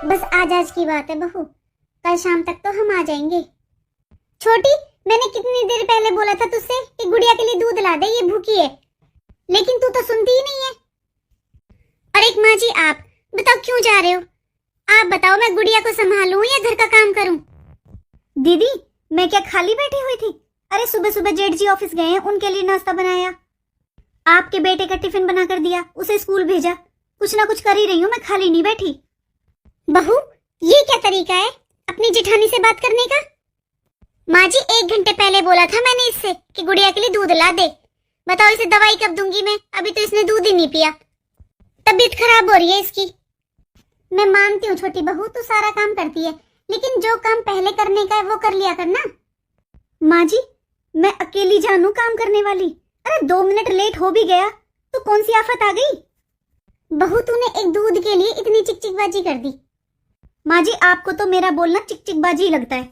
बस आज की बात है बहू, कल शाम तक तो हम आ जाएंगे। छोटी, मैंने कितनी देर पहले बोला था तुझसे कि गुड़िया के लिए दूध ला दे, ये भूखी है, लेकिन तू तो सुनती ही नहीं है। और एक माँ जी, आप बताओ क्यों जा रहे हो? आप बताओ, मैं गुड़िया को संभालूं या घर का काम करूं? दीदी, मैं क्या खाली बैठी हुई थी? अरे सुबह सुबह जेठ जी ऑफिस गए हैं, उनके लिए नाश्ता बनाया, आपके बेटे का टिफिन बना कर दिया, उसे स्कूल भेजा, कुछ ना कुछ कर ही रही हूँ, मैं खाली नहीं बैठी। बहू, ये क्या तरीका है अपनी जेठानी से बात करने का? माँ जी, 1 घंटे पहले बोला था मैंने इससे कि गुड़िया के लिए दूध ला दे। बताओ इसे दवाई कब दूंगी मैं? अभी तो इसने दूध ही नहीं पिया, तबीयत खराब हो रही है इसकी। मैं मानती हूँ छोटी बहू, तू सारा काम करती है, लेकिन जो काम पहले करने का है वो कर लिया करना। माँ जी, मैं अकेली जानू काम करने वाली? अरे 2 मिनट लेट हो भी गया तो कौन सी आफत आ गई? बहू, तूने एक दूध के लिए इतनी चिकचिकबाजी कर दी। माँ जी, आपको तो मेरा बोलना चिकचिकबाजी लगता है।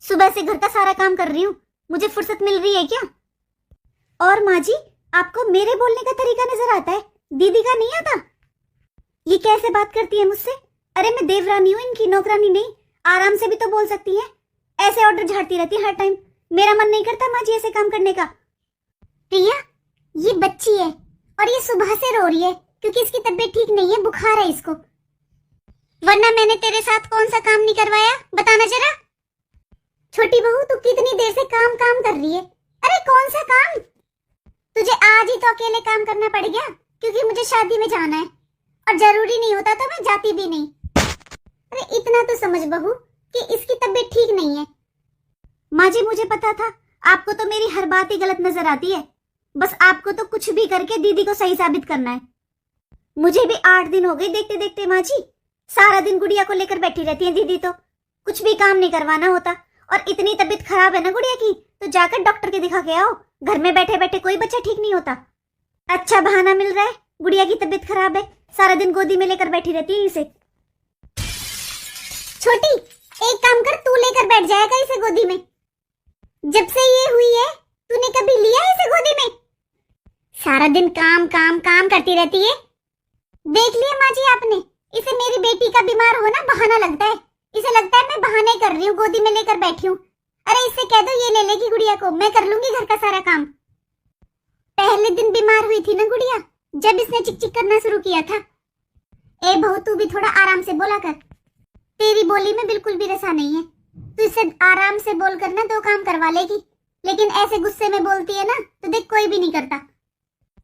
सुबह से घर का सारा काम कर रही हूँ, मुझे फुर्सत मिल रही है क्या? और माँ जी, आपको मेरे बोलने का तरीका नजर आता है, दीदी का नहीं आता? ये कैसे बात करती है मुझसे? अरे मैं देवरानी हूँ, इनकी नौकरानी नहीं, आराम से भी तो बोल सकती है। ऐसे ऑर्डर झाड़ती रहती है हर टाइम, मेरा मन नहीं करता माँ जी ऐसे काम करने का। प्रिया, ये बच्ची है और ये सुबह से रो रही है क्योंकि इसकी तबीयत ठीक नहीं है, बुखार है इसको। वरना मैंने तेरे साथ कौन सा काम नहीं करवाया, बताना जरा। छोटी बहू, तू कितनी देर से काम काम कर रही है? अरे कौन सा काम? तुझे आज ही तो अकेले काम करना पड़ गया क्योंकि मुझे शादी में जाना है, और जरूरी नहीं होता तो मैं जाती भी नहीं। अरे इतना तो समझ बहू कि इसकी तबीयत ठीक नहीं है। माँ जी, मुझे पता था, आपको तो मेरी हर बात ही गलत नजर आती है, बस आपको तो कुछ भी करके दीदी को सही साबित करना है। मुझे भी 8 दिन हो गए देखते देखते माँ जी, सारा दिन गुड़िया को लेकर बैठी रहती है दीदी, तो कुछ भी काम नहीं करवाना होता। और इतनी तबीयत खराब है ना गुड़िया की, तो जाकर डॉक्टर के दिखा के आओ, घर में बैठे बैठे कोई बच्चा ठीक नहीं होता। अच्छा बहाना मिल रहा है, गुड़िया की तबीयत खराब है, सारा दिन गोदी में लेकर बैठी रहती है इसे। छोटी, एक काम कर, तू लेकर बैठ जाएगा इसे गोदी में। जब से ये हुई है तूने कभी लिया इसे गोदी में? सारा दिन काम काम काम करती रहती है। देख लिया माँ जी आपने, इसे मेरी बेटी का बीमार होना बहाना लगता है। इसे लगता है मैं बहाने कर रही हूँ, गोदी में लेकर बैठी हूँ। अरे इससे कह दो ये ले लेगी गुड़िया को, मैं कर लूंगी घर का सारा काम। पहले दिन बीमार हुई थी ना गुड़िया, जब इसने चिक चिक करना शुरू किया था। ए बहू, तू भी थोड़ा आराम से बोला कर, तेरी बोली में बिल्कुल भी रसा नहीं है। तू इससे आराम से बोल कर ना 2 काम करवा लेगी, लेकिन ऐसे गुस्से में बोलती है ना तो देख कोई भी नहीं करता।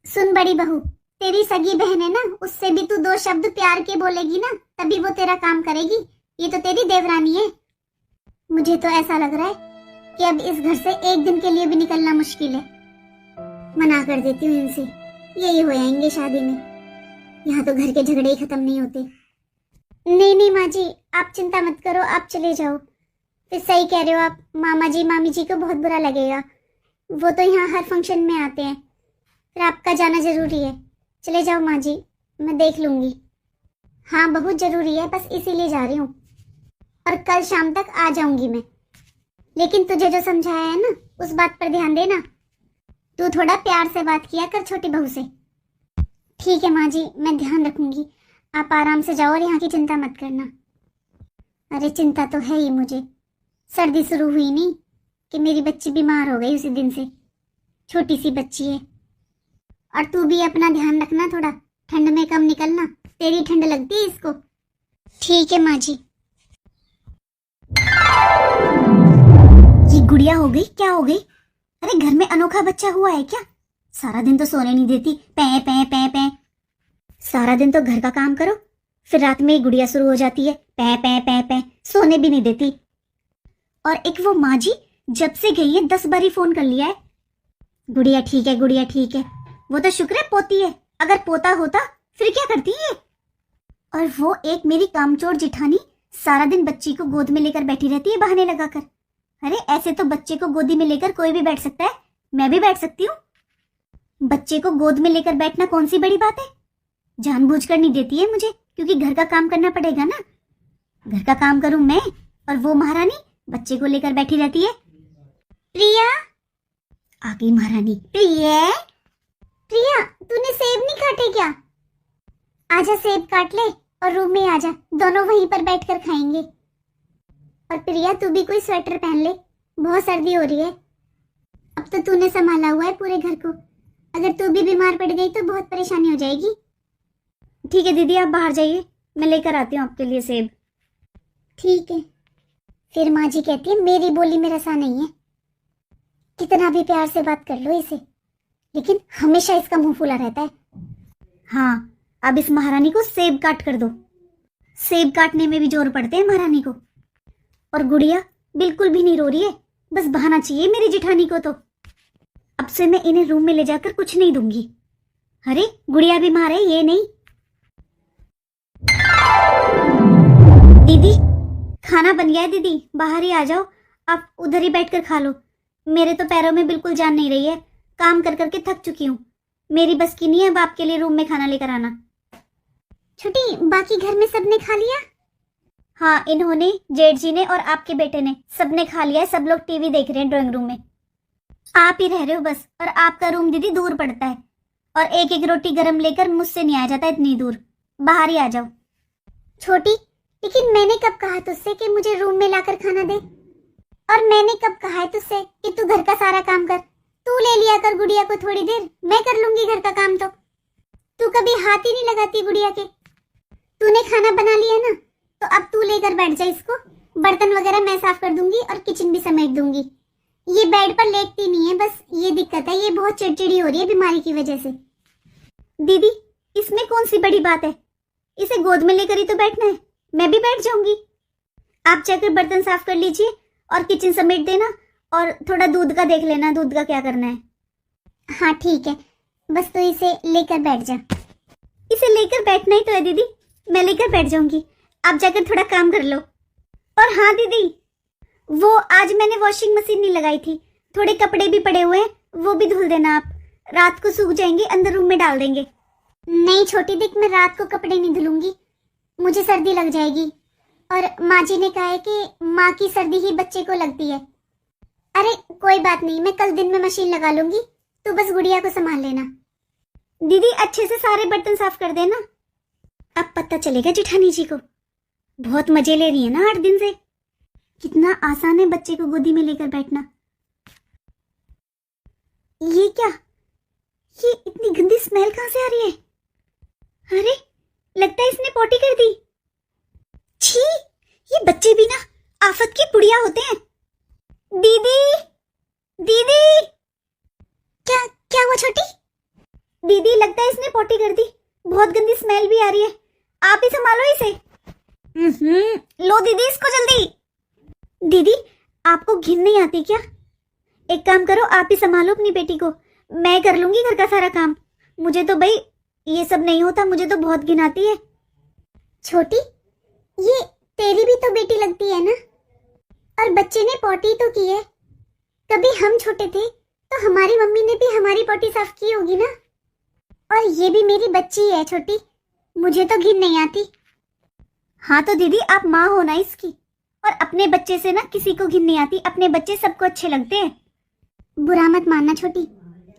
सुन बड़ी बहू, तेरी सगी बहन है ना, उससे भी तू 2 शब्द प्यार के बोलेगी ना, तभी वो तेरा काम करेगी। ये तो तेरी देवरानी है। मुझे तो ऐसा लग रहा है कि अब इस घर से 1 दिन के लिए भी निकलना मुश्किल है। मना कर देती हूँ इनसे, यही हो आएंगे शादी में। यहाँ तो घर के झगड़े ही खत्म नहीं होते। नहीं नहीं माँ जी, आप चिंता मत करो, आप चले जाओ। फिर सही कह रहे हो आप, मामा जी मामी जी को बहुत बुरा लगेगा, वो तो यहाँ हर फंक्शन में आते हैं, फिर आपका जाना जरूरी है। चले जाओ माँ जी, मैं देख लूंगी। हाँ बहुत जरूरी है, बस इसीलिए जा रही हूँ, और कल शाम तक आ जाऊंगी मैं। लेकिन तुझे जो समझाया है ना, उस बात पर ध्यान देना। तू थोड़ा प्यार से बात किया कर छोटी बहू से। ठीक है माँ जी, मैं ध्यान रखूंगी। आप आराम से जाओ और यहाँ की चिंता मत करना। अरे चिंता तो है ही मुझे, सर्दी शुरू हुई नहीं कि मेरी बच्ची बीमार हो गई उसी दिन से। छोटी सी बच्ची है। और तू भी अपना ध्यान रखना, थोड़ा ठंड में कम निकलना, तेरी ठंड लगती है इसको। ठीक है माँ जी। ये गुड़िया हो गई, क्या हो गई? अरे घर में अनोखा बच्चा हुआ है क्या? सारा दिन तो सोने नहीं देती, पै पै पै पै। सारा दिन तो घर का काम करो, फिर रात में गुड़िया शुरू हो जाती है, पै पै पै पै, सोने भी नहीं देती। और एक वो माँ जी, जब से गई है 10 बारी फोन कर लिया है, गुड़िया ठीक है, गुड़िया ठीक है। वो तो शुक्र है पोती है, अगर पोता होता फिर क्या करती है। और वो एक मेरी कामचोर जिठानी सारा दिन बच्ची को गोद में लेकर बैठी रहती है बहाने लगाकर। अरे ऐसे तो बच्चे को गोदी में लेकर कोई भी बैठ सकता है, मैं भी बैठ सकती हूँ। बच्चे को गोद में लेकर बैठना कौन सी बड़ी बात है? जानबूझकर नहीं देती है मुझे, क्योंकि घर का काम करना पड़ेगा ना। घर का काम करूं मैं, और वो महारानी बच्चे को लेकर बैठी रहती है। प्रिया, आ गई महारानी। प्रिया, प्रिया, तूने सेब नहीं काटे क्या? आजा सेब काट ले, और रूम में आ जा, दोनों वहीं पर बैठकर खाएंगे। और प्रिया तू भी कोई स्वेटर पहन ले, बहुत सर्दी हो रही है। अब तो तूने संभाला हुआ है पूरे घर को, अगर तू भी बीमार पड़ गई तो बहुत परेशानी हो जाएगी। ठीक है दीदी, आप बाहर जाइए, मैं लेकर आती हूँ आपके लिए सेब। ठीक है। फिर माँ जी कहती है मेरी बोली में रसा नहीं है, कितना भी प्यार से बात कर लो इसे, लेकिन हमेशा इसका मुंह फूला रहता है। हाँ, अब इस महारानी को सेब काट कर दो, सेब काटने में भी जोर पड़ते हैं महारानी को। और गुड़िया बिल्कुल भी नहीं रो रही है, बस बहाना चाहिए मेरी जिठानी को। तो अब से मैं इन्हें रूम में ले जाकर कुछ नहीं दूंगी। अरे गुड़िया बीमार है ये नहीं। दीदी खाना बन गया है दीदी, बाहर ही आ जाओ, आप उधर ही बैठकर खा लो। मेरे तो पैरों में बिल्कुल जान नहीं रही है, काम कर करके थक चुकी हूँ, मेरी बस की नहीं है अब आपके लिए रूम में खाना लेकर आना। छोटी बाकी घर में सबने खा लिया? हाँ, इन्होंने, जेठ जी ने और आपके बेटे ने, सबने खा लिया है। सब लोग टीवी देख रहे हैं ड्राइंग रूम में, आप ही रह रहे हो बस। और आपका रूम दीदी दूर पड़ता है, और एक एक रोटी गरम लेकर मुझसे नहीं आया जाता इतनी दूर, बाहर ही आ जाओ। छोटी लेकिन मैंने कब कहा तुझसे कि मुझे रूम में लाकर खाना दे? और मैंने कब कहा है तुझसे कि तू घर का सारा काम कर? तू ले लिया कर गुड़िया को थोड़ी देर, मैं कर लूंगी घर का काम। तो तू कभी हाथ ही नहीं लगाती गुड़िया के। तूने खाना बना लिया ना, तो अब तू लेकर बैठ जा इसको, बर्तन वगैरह मैं साफ कर दूंगी और किचन भी समेट दूंगी। ये बेड पर लेटती नहीं है, बस ये दिक्कत है, ये बहुत चिड़चिड़ी हो रही है बीमारी की वजह से। दीदी इसमें कौन सी बड़ी बात है, इसे गोद में लेकर ही तो बैठना है, मैं भी बैठ जाऊंगी। आप जाकर बर्तन साफ कर लीजिए और किचन समेट देना, और थोड़ा दूध का देख लेना, दूध का क्या करना है। हाँ ठीक है, बस तू इसे लेकर बैठ जा। इसे लेकर बैठना ही तो है दीदी, मैं लेकर बैठ जाऊंगी, आप जाकर थोड़ा काम कर लो। और हाँ दीदी, वो आज मैंने वॉशिंग मशीन नहीं लगाई थी, थोड़े कपड़े भी पड़े हुए हैं, वो भी धुल देना आप, रात को सूख जाएंगे, अंदर रूम में डाल देंगे। नहीं छोटी देख, मैं रात को कपड़े नहीं धुलूंगी, मुझे सर्दी लग जाएगी। और माँ जी ने कहा है कि माँ की सर्दी ही बच्चे को लगती है। अरे कोई बात नहीं, मैं कल दिन में मशीन लगा लूंगी, तू बस गुड़िया को संभाल लेना। दीदी अच्छे से सारे बर्तन साफ कर देना। अब पता चलेगा जिठानी जी को, बहुत मजे ले रही है ना 8 दिन से। कितना आसान है बच्चे को गोदी में लेकर बैठना। ये क्या, ये इतनी गंदी स्मेल कहां से आ रही है? अरे लगता है इसने पोटी कर दी। छी, ये बच्चे भी ना आफत की पुड़िया होते हैं। दीदी दीदी, क्या क्या हुआ छोटी? दीदी लगता है इसने पोटी कर दी, बहुत गंदी स्मेल भी आ रही है, आप ही संभालो इसे। लो दीदी इसको जल्दी। दीदी आपको घिन नहीं आती क्या? एक काम करो, आप ही संभालो अपनी बेटी को, मैं कर लूंगी घर का सारा काम। मुझे तो भाई ये सब नहीं होता, मुझे तो बहुत घिन आती है। छोटी ये तेरी भी तो बेटी लगती है ना, और बच्चे ने पोटी तो की है। कभी हम छोटे थे तो हमारी मम्मी ने भी हमारी पोटी साफ की होगी ना। और ये भी मेरी बच्ची है छोटी, मुझे तो घिन नहीं आती। हाँ तो दीदी आप माँ हो ना इसकी, और अपने बच्चे से ना किसी को घिन नहीं आती, अपने बच्चे सबको अच्छे लगते हैं। बुरा मत मानना छोटी,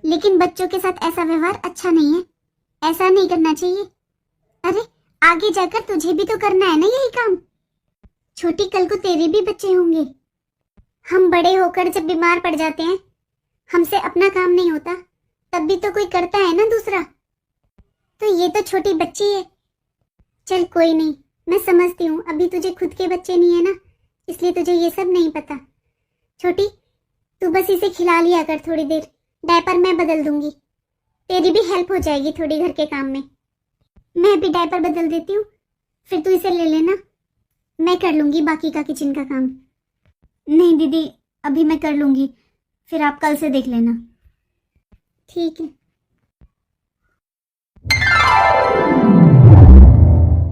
लेकिन बच्चों के साथ ऐसा व्यवहार अच्छा नहीं है, ऐसा नहीं करना चाहिए। अरे आगे जाकर तुझे भी तो करना है ना यही काम। छोटी कल को तेरे भी बच्चे होंगे, हम बड़े होकर जब बीमार पड़ जाते हैं, हमसे अपना काम नहीं होता, तब भी तो कोई करता है ना दूसरा। तो ये तो छोटी बच्ची है। चल कोई नहीं, मैं समझती हूँ, अभी तुझे खुद के बच्चे नहीं है ना, इसलिए तुझे ये सब नहीं पता। छोटी तू बस इसे खिला लिया कर थोड़ी देर, डायपर मैं बदल दूंगी, तेरी भी हेल्प हो जाएगी थोड़ी घर के काम में। मैं भी डायपर बदल देती हूँ, फिर तू इसे ले लेना, मैं कर लूंगी बाकी का किचन का काम। नहीं दीदी अभी मैं कर लूंगी, फिर आप कल से देख लेना। ठीक है।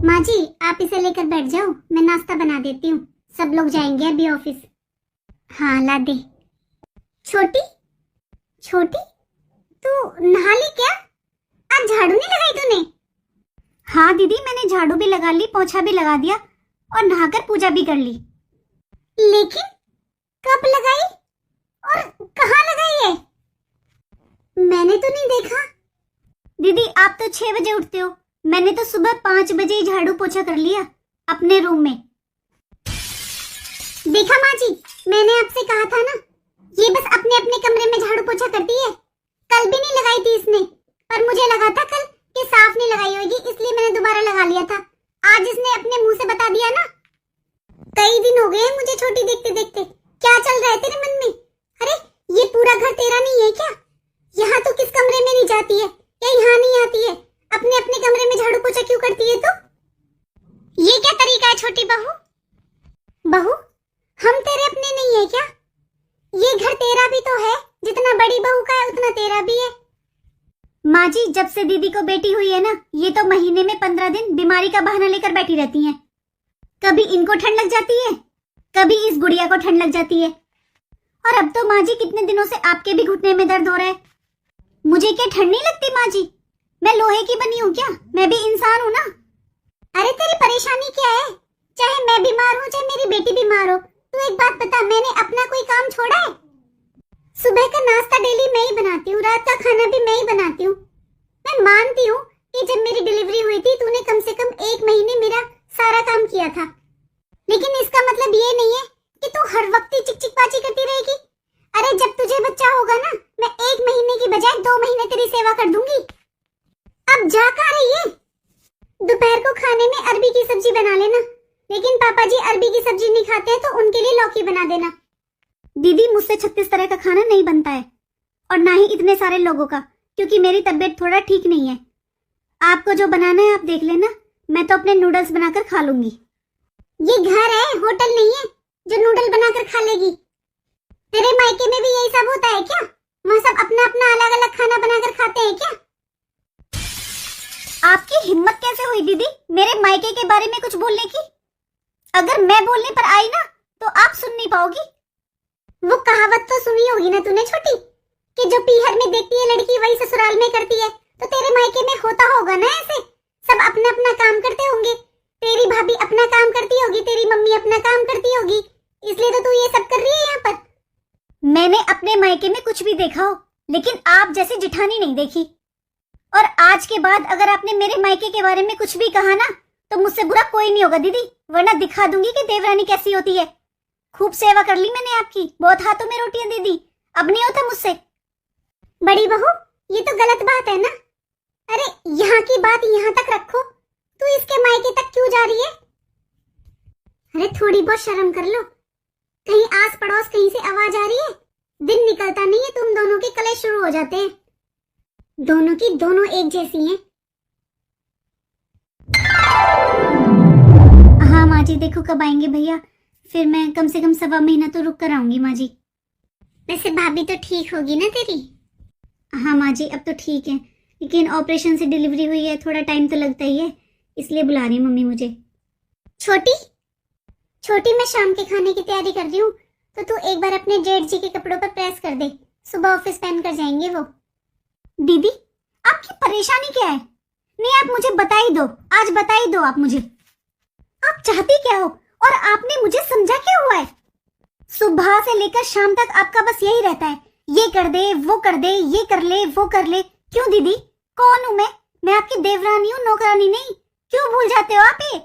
माँ जी आप इसे लेकर बैठ जाओ, मैं नाश्ता बना देती हूँ, सब लोग जाएंगे अभी ऑफिस। हाँ ला दे। छोटी छोटी तू नहा ली क्या? आज झाड़ू नहीं लगाई तूने? हाँ दीदी मैंने झाड़ू भी लगा ली, पोछा भी लगा दिया, और नहाकर पूजा भी कर ली। लेकिन कब लगाई और कहाँ लगाई है? मैंने तो नहीं देखा। दीदी आप तो 6 बजे उठते हो, मैंने तो सुबह 5 बजे ही झाड़ू पोछा कर लिया अपने रूम में। देखा माँ जी, मैंने आपसे कहा था ना, ये बस अपने अपने कमरे में झाड़ू पोछा करती है। कल भी नहीं लगाई थी इसने, पर मुझे लगा था कल कि साफ नहीं लगाई होगी, इसलिए मैंने दोबारा लगा लिया था। आज इसने अपने मुंह से बता दिया ना। कई दिन हो गए हैं मुझे छोटी देखते देखते। क्या चल रहा है तेरे मन में? अरे ये पूरा घर तेरा नहीं है क्या? यहाँ तो किस कमरे में नहीं जाती है या यहाँ नहीं आती है? अपने अपने कमरे में झाड़ू पोछा क्यों करती है तू? ये क्या तरीका है छोटी बहू? बहू, हम तेरे अपने नहीं है क्या? ये घर तेरा भी तो है, जितना बड़ी बहू का है उतना तेरा भी है। माँ जी, जब से दीदी को बेटी हुई है ना, ये तो महीने में 15 दिन बीमारी का बहाना लेकर बैठी रहती हैं। कभी इनको ठंड लग जाती है, कभी इस गुड़िया को ठंड लग जाती है। और अब तो माँ जी कितने दिनों से आपके भी घुटने में दर्द हो रहा है। मुझे क्या ठंड नहीं लगती माँ जी? मैं लोहे की बनी हूँ क्या? मैं भी इंसान हूँ ना। अरे तेरी परेशानी क्या है? चाहे मैं बीमार हूँ चाहे मेरी बेटी बीमार हो, तू एक बात बता, मैंने अपना कोई काम छोड़ा है? सुबह का नाश्ता डेली मैं ही बनाती हूँ, रात का खाना भी मैं ही बनाती हूँ। मैं मानती हूँ कि जब मेरी डिलीवरी हुई थी तूने कम से कम 1 महीने मेरा सारा काम किया था, लेकिन इसका मतलब ये नहीं है कि तू हर वक्त ही चिकचिकपाची करती रहेगी। अरे जब तुझे बच्चा होगा ना, मैं 1 महीने की बजाय 2 महीने तेरी सेवा कर दूंगी। अब जा कहाँ रही है? दोपहर को खाने में अरबी की सब्जी बना लेना, लेकिन पापा जी अरबी की सब्जी नहीं खाते हैं तो उनके लिए लौकी बना देना। दीदी, मुझसे 36 तरह का खाना नहीं बनता है, और ना ही इतने सारे लोगों का, क्योंकि मेरी तबीयत थोड़ा ठीक नहीं है। आपको जो बनाना है आप देख लेना, मैं तो अपने नूडल्स बनाकर खा लूंगी। ये घर है, होटल नहीं है जो नूडल बनाकर खा लेगी। तेरे मायके में भी यही सब होता है क्या? वहाँ सब अपना अपना अलग अलग खाना बनाकर खाते हैं क्या? आपकी हिम्मत कैसे हुई दीदी मेरे मायके के बारे में कुछ बोलने की? अगर मैं बोलने पर आई ना तो आप सुन नहीं पाओगी। वो कहावत तो सुनी होगी ना तूने छोटी, कि जो पीहर में देखती है लड़की वही ससुराल में करती है। तो तेरे मायके में होता होगा ना ऐसे, सब अपना अपना काम करते होंगे। तेरी भाभी अपना काम करती होगी, तेरी मम्मी अपना काम करती होगी, इसलिए तो तू ये सब कर रही है यहाँ पर। मैंने अपने मायके में कुछ भी देखा हो, लेकिन आप जैसी जिठानी नहीं देखी। और आज के बाद अगर आपने मेरे मायके के बारे में कुछ भी कहा ना, तो मुझसे बुरा कोई नहीं होगा दीदी, वरना दिखा दूंगी कि देवरानी कैसी होती है। खूब सेवा कर ली मैंने आपकी, बहुत हाथों में रोटियां दे दी, अब नहीं होता मुझसे। बड़ी बहू, ये तो गलत बात है ना। अरे यहाँ की बात यहाँ तक रखो, तू इसके मायके तक क्यों जा रही है? अरे थोड़ी बहुत शर्म कर लो। कहीं आस पड़ोस कहीं से आवाज आ रही है? दिन निकलता नहीं है तुम दोनों के कलेश शुरू हो जाते हैं। दोनों की दोनों एक जैसी हैं। हाँ माँ जी, देखो कब आएंगे भैया, फिर मैं कम से कम 1.25 महीना तो रुक कर आऊंगी माँ जी। वैसे भाभी तो ठीक होगी ना तेरी? हाँ माँ जी, अब तो ठीक है, लेकिन ऑपरेशन से डिलीवरी हुई है, थोड़ा टाइम तो लगता ही है, इसलिए बुला रही है मम्मी मुझे। छोटी मैं शाम के खाने की तैयारी कर रही हूँ, तो तू एक बार अपने जेठ जी के कपड़ों पर प्रेस कर दे, सुबह ऑफिस पहन कर जाएंगे वो। दीदी, आपकी परेशानी क्या है? नहीं, आप मुझे बता ही दो, आज बता ही दो आप मुझे। आप चाहती क्या हो और आपने मुझे समझा क्या हुआ है? सुबह से लेकर शाम तक आपका बस यही रहता है, ये कर दे, वो कर दे, ये कर ले, वो कर ले। क्यों दीदी, कौन हूं मैं आपकी देवरानी हूँ, नौकरानी नहीं। क्यों भूल जाते हो आप ये?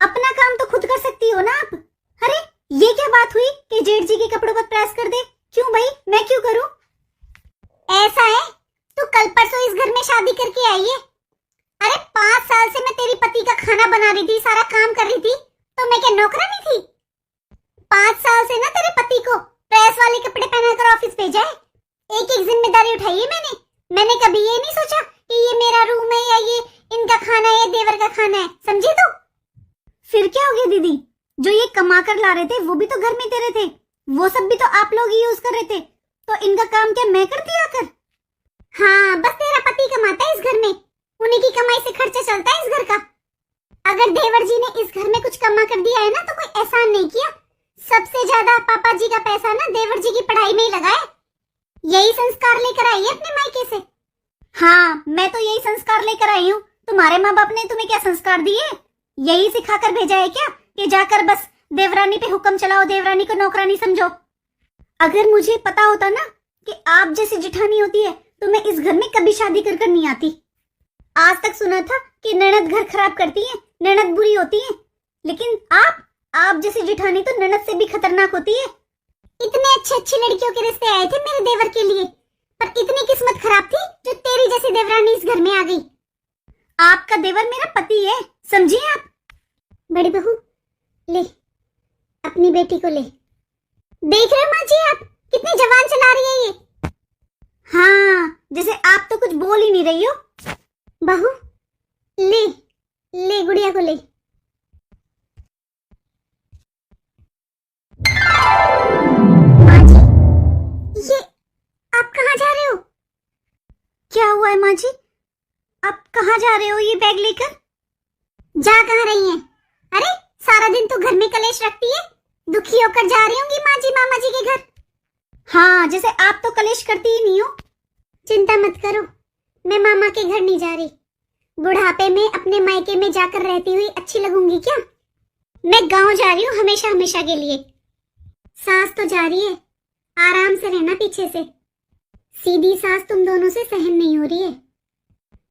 अपना काम तो खुद कर सकती हो ना आप। अरे ये क्या बात हुई कि जेठ जी के कपड़ों पर प्रेस कर दे? क्यों भाई, मैं क्यों करूं? ऐसा है, तू कल परसों इस घर में शादी करके आई है। अरे 5 साल से मैं तेरी पति का खाना बना रही थी, सारा काम कर रही थी, तो मैं क्या नौकरानी थी? 5 साल से ना तेरे पति को प्रेस वाले कपड़े पहनाकर ऑफिस भेजा है। एक एक जिम्मेदारी उठाई है मैंने कभी ये नहीं सोचा कि ये मेरा रूम है या ये इनका खाना है, ये देवर का खाना है, समझी तू? फिर क्या हो गया दीदी, जो ये कमा कर ला रहे थे वो भी तो घर में तेरे थे, वो सब भी तो आप लोग ही यूज कर रहे थे, तो इनका काम क्या मैं करती आकर? हाँ, बस तेरा पति कमाता है इस घर में, उन्हीं की कमाई से खर्चा चलता है इस घर का। अगर देवर जी ने इस घर में कुछ कमा कर दिया है ना, तो कोई एहसान नहीं किया। सबसे ज्यादा पापा जी का पैसा ना देवर जी की पढ़ाई में ही लगाया। यही संस्कार लेकर आई है अपने मायके से। हाँ, मैं तो यही संस्कार लेकर आई हूँ। तुम्हारे माँ बाप ने तुम्हें क्या संस्कार दिए? यही सिखाकर भेजा है क्या कि जाकर बस देवरानी पे हुक्म चलाओ, देवरानी को नौकरानी समझो? अगर मुझे पता होता ना कि आप जैसी जिठानी होती है तो मैं इस घर में कभी शादी कर नहीं आती। आज तक सुना था कि ननद घर खराब करती है, ननद बुरी होती है, लेकिन आप जैसी जेठानी तो ननद से भी खतरनाक होती है। इतने अच्छे अच्छी लड़कियों के रिश्ते आए थे मेरे देवर के लिए, पर इतनी किस्मत खराब थी जो तेरी जैसी देवरानी इस घर में आ गई। आपका देवर मेरा पति है, समझिए आप। बड़ी बहू ले अपनी बेटी को ले। देख रहे हो माँ जी आप कितनी जवान चला रही है ये। हाँ, जैसे आप तो कुछ बोल ही नहीं रही हो। बहू ले ले गुड़िया को ले। माँ जी ये आप कहाँ जा रहे हो? क्या हुआ है माँ जी? आप कहाँ जा रहे हो ये बैग लेकर? जा कहाँ रही हैं? अरे सारा दिन तो घर में कलेश रखती है, दुखी होकर जा रही होंगी माँ जी मामा जी के घर। हाँ, जैसे आप तो कलेश करती ही नहीं हो। चिंता मत करो, मैं मामा के घर नहीं जा रही। बुढ़ापे में अपने मायके में जाकर रहती हुई अच्छी लगूंगी क्या? मैं गांव जा रही हूँ हमेशा हमेशा के लिए। सास तो जा रही है, आराम से रहना पीछे से। सीधी सास तुम दोनों से सहन नहीं हो रही है।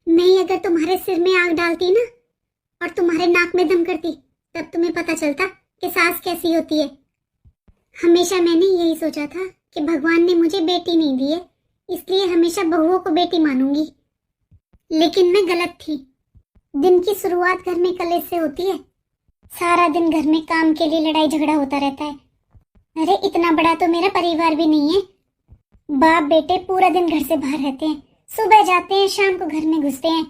मैं अगर तुम्हारे सिर में आग डालती ना और तुम्हारे नाक में दम करती, तब तुम्हें पता चलता कि सास कैसी होती है। हमेशा मैंने यही सोचा था कि भगवान ने मुझे बेटी नहीं दी है, इसलिए हमेशा बहुओं को बेटी मानूंगी, लेकिन मैं गलत थी। दिन की शुरुआत घर में कलेश से होती है। सारा दिन घर में काम के लिए लड़ाई झगड़ा होता रहता है। अरे इतना बड़ा तो मेरा परिवार भी नहीं है। बाप बेटे पूरा दिन घर से बाहर रहते हैं, सुबह जाते हैं शाम को घर में घुसते हैं।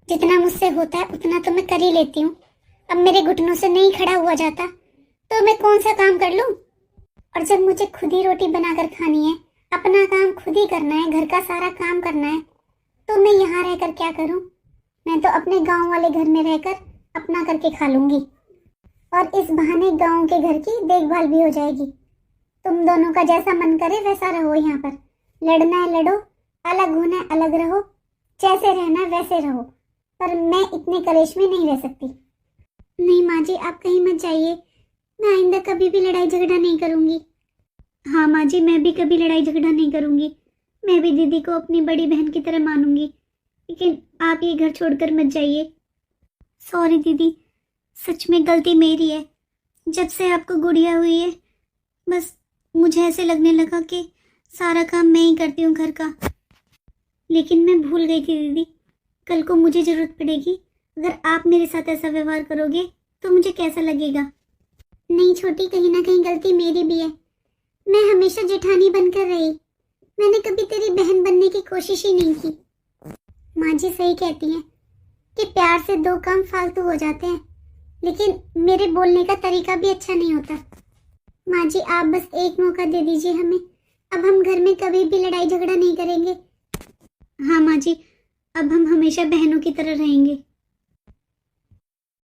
जितना मुझसे होता है उतना तो मैं कर ही लेती हूँ। अब मेरे घुटनों से नहीं खड़ा हुआ जाता तो मैं कौन सा काम कर लूँ? और जब मुझे खुद ही रोटी बनाकर खानी है, अपना काम खुद ही करना है, घर का सारा काम करना है, तो मैं यहाँ रहकर क्या करूँ? मैं तो अपने गांव वाले घर में रहकर अपना करके खा लूंगी, और इस बहाने गांव के घर की देखभाल भी हो जाएगी। तुम दोनों का जैसा मन करे वैसा रहो। यहाँ पर लड़ना है लड़ो, अलग होना है अलग रहो, जैसे रहना है वैसे रहो, पर मैं इतने कलेश में नहीं रह सकती। नहीं माँ जी आप कहीं मत जाइए, मैं आइंदा कभी भी लड़ाई झगड़ा नहीं करूँगी। हाँ माँ जी, मैं भी कभी लड़ाई झगड़ा नहीं करूँगी। मैं भी दीदी को अपनी बड़ी बहन की तरह मानूंगी, लेकिन आप ये घर छोड़कर मत जाइए। सॉरी दीदी, सच में गलती मेरी है। जब से आपको गुड़िया हुई है, बस मुझे ऐसे लगने लगा कि सारा काम मैं ही करती हूँ घर का, लेकिन मैं भूल गई थी दीदी। कल को मुझे ज़रूरत पड़ेगी, अगर आप मेरे साथ ऐसा व्यवहार करोगे तो मुझे कैसा लगेगा? नहीं छोटी, कहीं ना कहीं गलती मेरी भी है। मैं हमेशा जेठानी बनकर रही, मैंने कभी तेरी बहन बनने की कोशिश ही नहीं की। माँ जी सही कहती हैं कि प्यार से दो काम फालतू हो जाते हैं, लेकिन मेरे बोलने का तरीका भी अच्छा नहीं होता। माँ जी आप बस एक मौका दे दीजिए हमें, अब हम घर में कभी भी लड़ाई झगड़ा नहीं करेंगे। हाँ माँ जी, अब हम हमेशा बहनों की तरह रहेंगे।